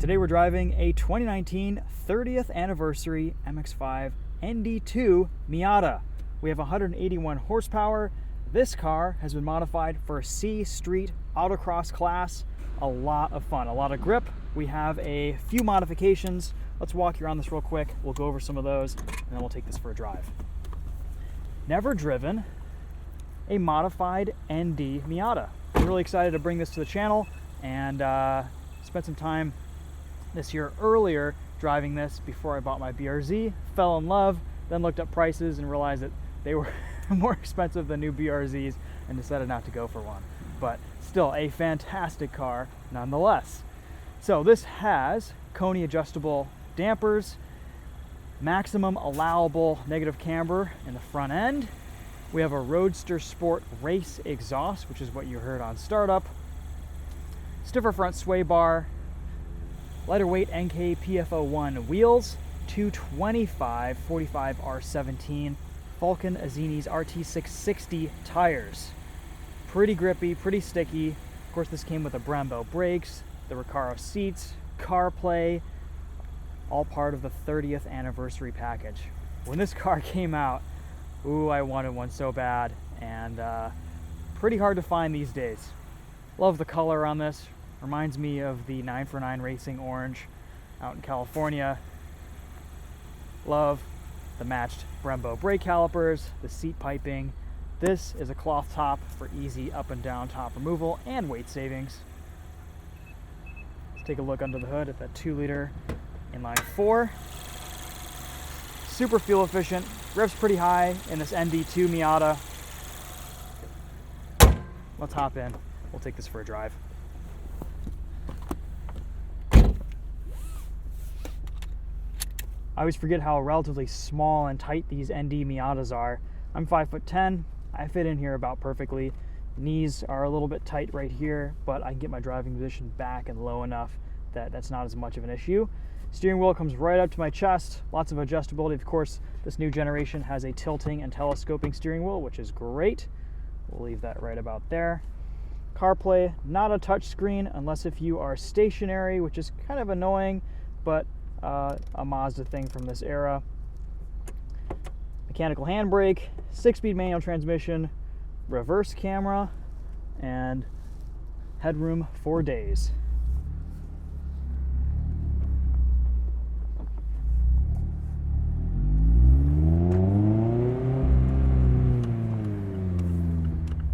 Today we're driving a 2019 30th anniversary MX-5 ND2 Miata. We have 181 horsepower. This car has been modified for a C Street autocross class. A lot of fun, a lot of grip. We have a few modifications. Let's walk you around this real quick. We'll go over some of those and then we'll take this for a drive. Never driven a modified ND Miata. I'm really excited to bring this to the channel and spent some time this year earlier driving this before I bought my BRZ, fell in love, then looked up prices and realized that they were more expensive than new BRZs and decided not to go for one. But still a fantastic car nonetheless. So this has Koni Adjustable dampers, maximum allowable negative camber in the front end. We have a RoadsterSport Race Exhaust, which is what you heard on startup. Stiffer front sway bar, lighter weight Enkei PF01 wheels, 225 45 R17 Falken Azenis RT 660 tires. Pretty grippy, pretty sticky. Of course, this came with the Brembo brakes, the Recaro seats, CarPlay, all part of the 30th anniversary package. When this car came out, ooh, I wanted one so bad, and pretty hard to find these days. Love the color on this. Reminds me of the 9for9 Racing Orange out in California. Love the matched Brembo brake calipers, the seat piping. This is a cloth top for easy up and down top removal and weight savings. Let's take a look under the hood at that 2-liter inline 4. Super fuel efficient, revs pretty high in this ND2 Miata. Let's hop in. We'll take this for a drive. I always forget how relatively small and tight these ND Miatas are. I'm 5'10". I fit in here about perfectly. Knees are a little bit tight right here, but I can get my driving position back and low enough that that's not as much of an issue. Steering wheel comes right up to my chest. Lots of adjustability. Of course, this new generation has a tilting and telescoping steering wheel, which is great. We'll leave that right about there. CarPlay, not a touch screen unless if you are stationary, which is kind of annoying, but a Mazda thing from this era. Mechanical handbrake, 6-speed manual transmission, reverse camera, and headroom for days.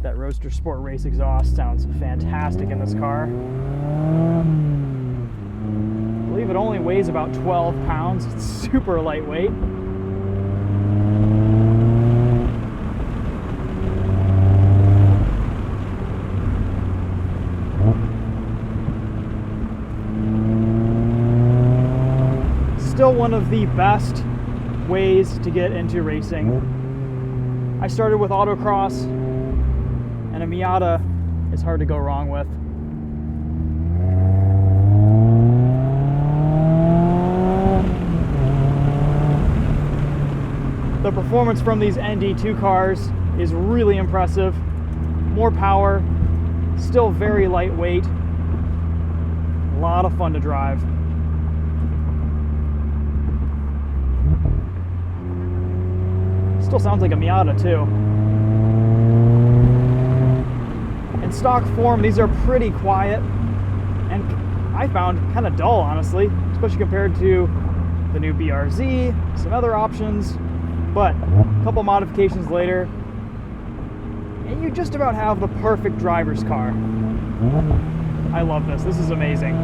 That RoadsterSport Race Exhaust sounds fantastic in this car. I believe it only weighs about 12 pounds. It's super lightweight. Still one of the best ways to get into racing. I started with autocross, and a Miata is hard to go wrong with. The performance from these ND2 cars is really impressive. More power, still very lightweight. A lot of fun to drive. Still sounds like a Miata too. In stock form, these are pretty quiet and I found kind of dull, honestly, especially compared to the new BRZ, some other options. But a couple modifications later, and you just about have the perfect driver's car. I love this. This is amazing.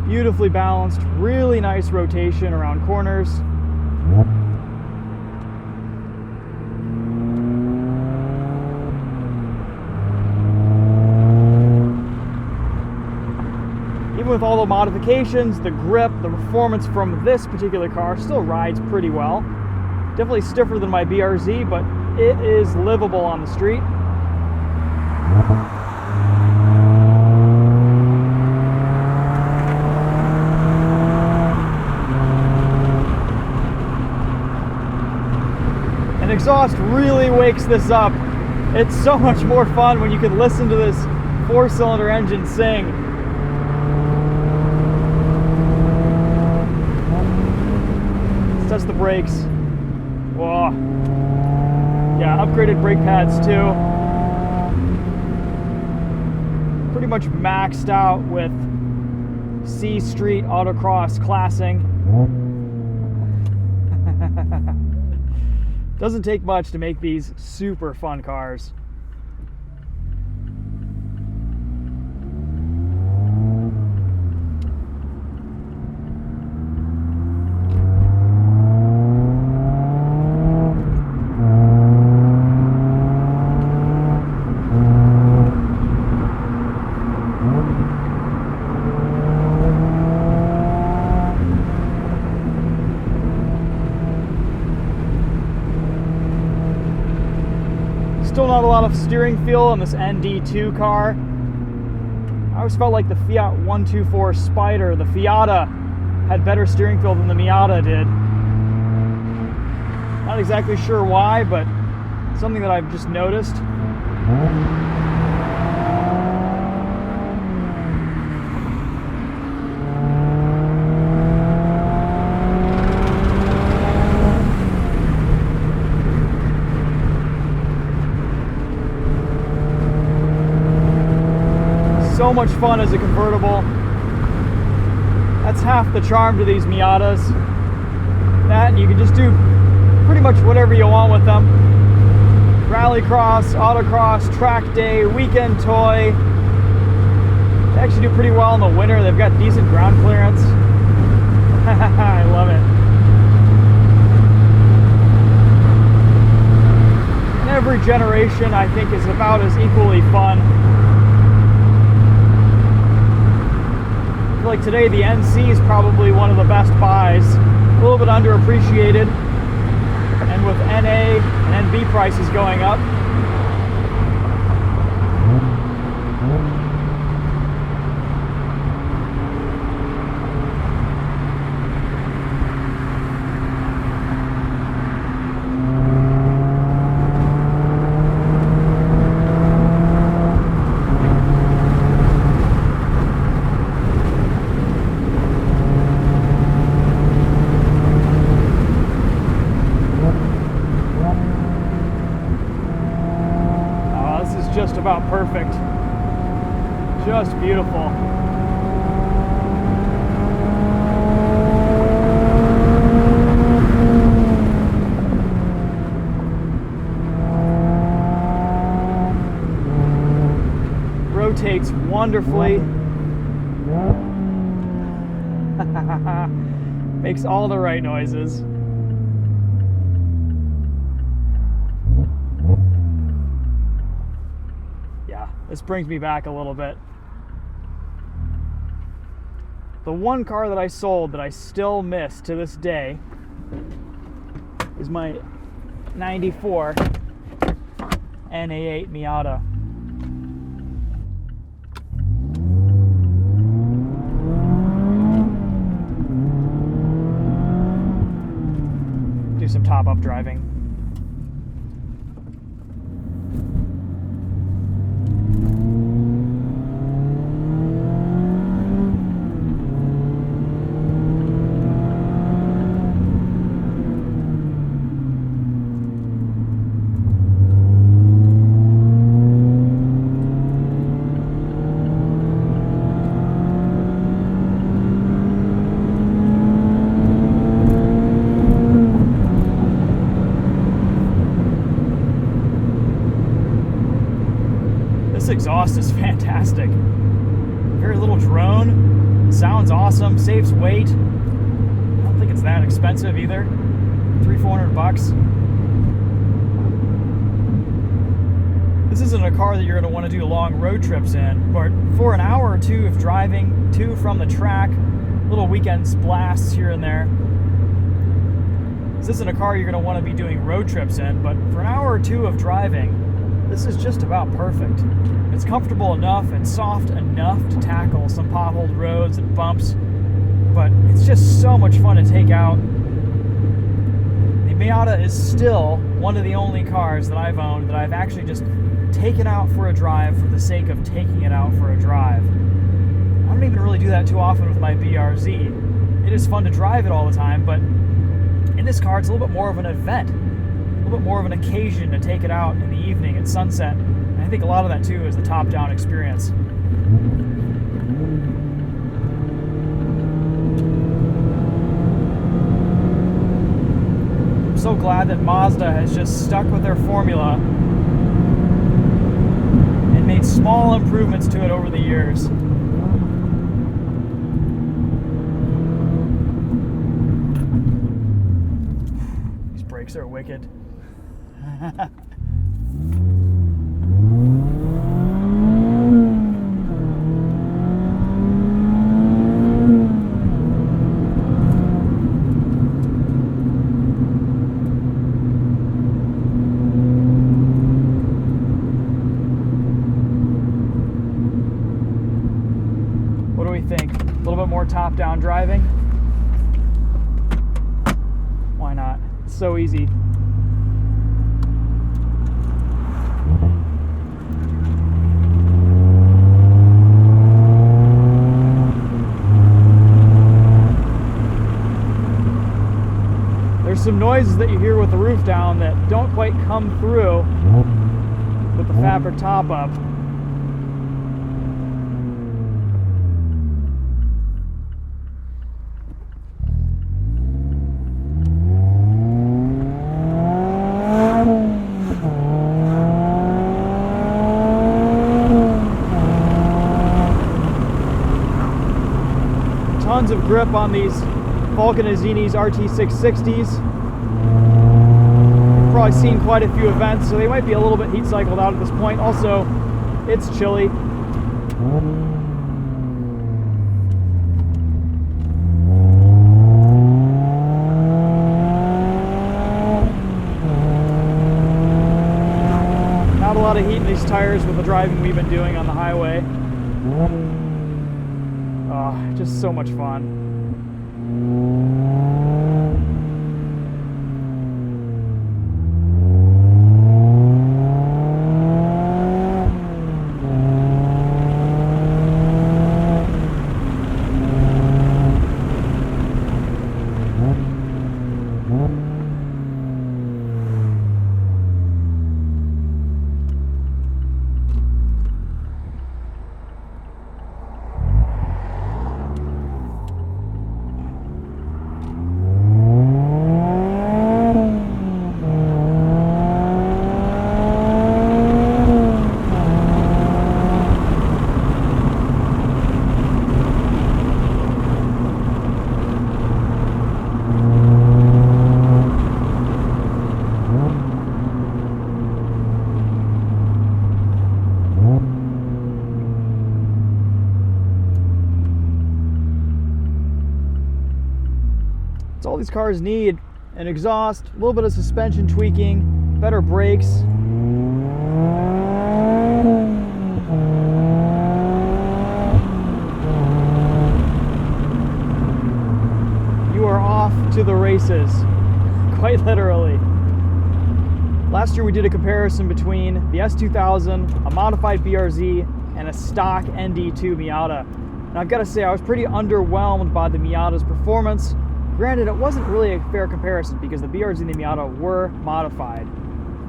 Beautifully balanced, really nice rotation around corners. with all the modifications, the grip, the performance from this particular car still rides pretty well. Definitely stiffer than my BRZ, but it is livable on the street. And exhaust really wakes this up. It's so much more fun when you can listen to this 4-cylinder engine sing. Let's test the brakes. Whoa. Yeah, upgraded brake pads too. Pretty much maxed out with C Street autocross classing. Doesn't take much to make these super fun cars. Still not a lot of steering feel on this ND2 car. I always felt like the Fiat 124 Spider, the Fiata, had better steering feel than the Miata did. Not exactly sure why, but something that I've just noticed. So much fun as a convertible. That's half the charm to these Miatas. That, and you can just do pretty much whatever you want with them. Rallycross, autocross, track day, weekend toy. They actually do pretty well in the winter. They've got decent ground clearance. I love it. And every generation, I think, is about as equally fun. I feel like today the NC is probably one of the best buys. A little bit underappreciated. And with NA and NB prices going up, just about perfect. Just beautiful. Rotates wonderfully. Makes all the right noises. This brings me back a little bit. The one car that I sold that I still miss to this day is my 94 NA8 Miata. Do some top-up driving. This exhaust is fantastic. Very little drone. Sounds awesome. Saves weight. I don't think it's that expensive either. $300-400 bucks. This isn't a car that you're going to want to do long road trips in, but for an hour or two of driving to from the track, little weekend blasts here and there, this isn't a car you're going to want to be doing road trips in, but for an hour or two of driving, this is just about perfect. It's comfortable enough and soft enough to tackle some potholed roads and bumps, but it's just so much fun to take out. The Miata is still one of the only cars that I've owned that I've actually just taken out for a drive for the sake of taking it out for a drive. I don't even really do that too often with my BRZ. It is fun to drive it all the time, but in this car it's a little bit more of an event, a little bit more of an occasion to take it out in the evening at sunset. And I think a lot of that too is the top-down experience. I'm so glad that Mazda has just stuck with their formula and made small improvements to it over the years. These brakes are wicked. Top-down driving. Why not? It's so easy. There's some noises that you hear with the roof down that don't quite come through with the fabric top up. Tons of grip on these Falken Azenis RT 660s. You've probably seen quite a few events, so they might be a little bit heat cycled out at this point. Also, it's chilly. Not a lot of heat in these tires with the driving we've been doing on the highway. Just so much fun. All these cars need an exhaust, a little bit of suspension tweaking, better brakes. You are off to the races, quite literally. Last year we did a comparison between the S2000, a modified BRZ, and a stock ND2 Miata. And I've got to say I was pretty underwhelmed by the Miata's performance. Granted, it wasn't really a fair comparison because the BRZ and the Miata were modified,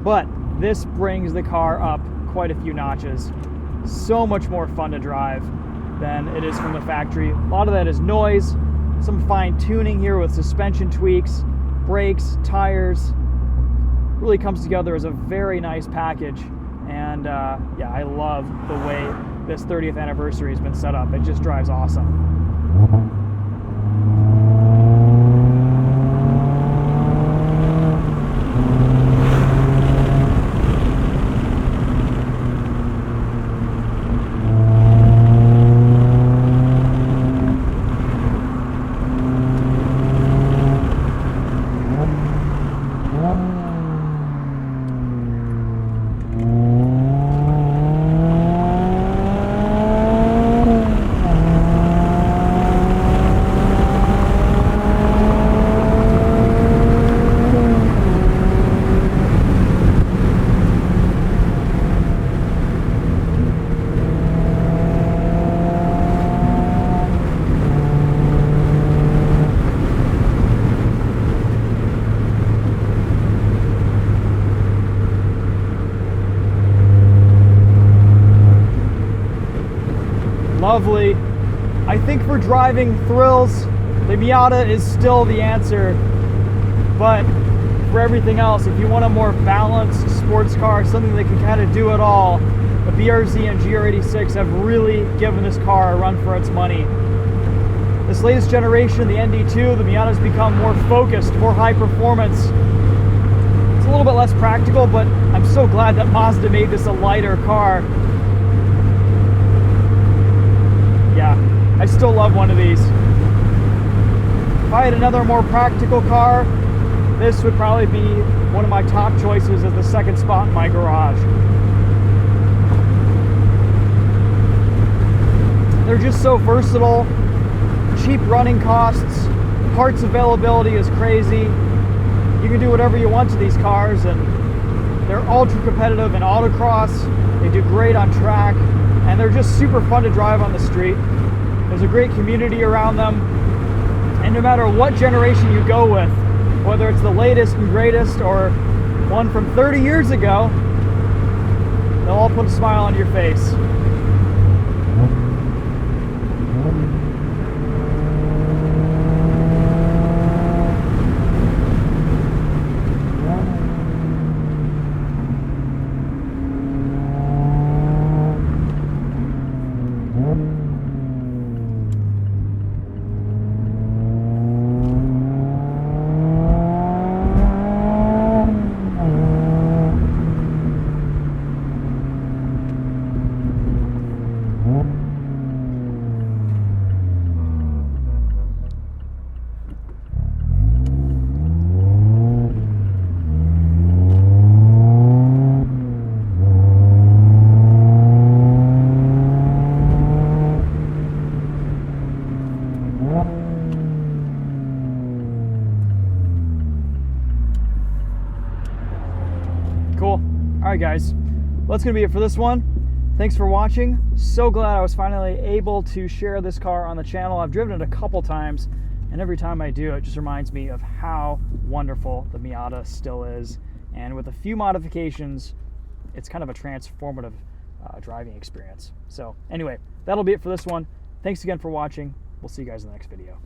but this brings the car up quite a few notches. So much more fun to drive than it is from the factory. A lot of that is noise, some fine tuning here with suspension tweaks, brakes, tires. Really comes together as a very nice package. And yeah, I love the way this 30th anniversary has been set up. It just drives awesome. driving thrills, the Miata is still the answer. But for everything else, if you want a more balanced sports car, something that can kind of do it all, the BRZ and GR86 have really given this car a run for its money. This latest generation, the ND2, the Miata's become more focused, more high performance. It's a little bit less practical, but I'm so glad that Mazda made this a lighter car. Yeah, I still love one of these. If I had another more practical car, this would probably be one of my top choices as the second spot in my garage. They're just so versatile, cheap running costs, parts availability is crazy. You can do whatever you want to these cars, and they're ultra competitive in autocross. They do great on track, and they're just super fun to drive on the street. There's a great community around them, and no matter what generation you go with, whether it's the latest and greatest or one from 30 years ago, they'll all put a smile on your face. Cool. Alright guys, well, that's going to be it for this one. Thanks for watching. So glad I was finally able to share this car on the channel. I've driven it a couple times, and every time I do, it just reminds me of how wonderful the Miata still is. And with a few modifications, it's kind of a transformative driving experience. So anyway, that'll be it for this one. Thanks again for watching. We'll see you guys in the next video.